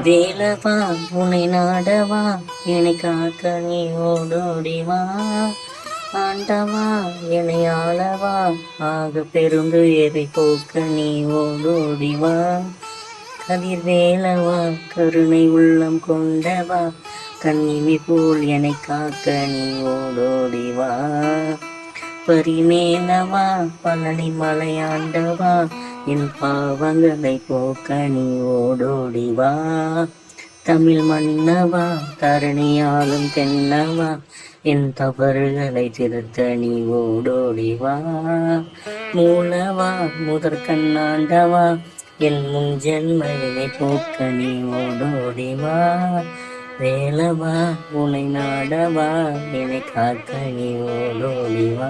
வேலவா உன்னை நாடவா என்னை காக்க நீ ஓடோடிவா. ஆண்டவா என்னை ஆளவா ஆக பெருந்துயரை போக்க நீ ஓடோடிவா. கதிர் வேலவா கருணை உள்ளம் கொண்டவா கண்ணிமி போல் என்னை காக்க நீ ஓடோடிவா. பரிமேலவா பழனி மலையாண்டவா என் பாவங்களை போக்க நீ ஓடோடிவா. தமிழ் மன்னவா தரணியாலும் தென்னவா என் தவறுகளை திருத்த நீ ஓடோடிவா. மூலவா முதற்கண்ணாண்டவா என் முன் ஜென்மவினை போக்க நீ ஓடோடிவா. வேலவா உன்னை நாடவா என்னை காக்க நீ ஓடோடிவா.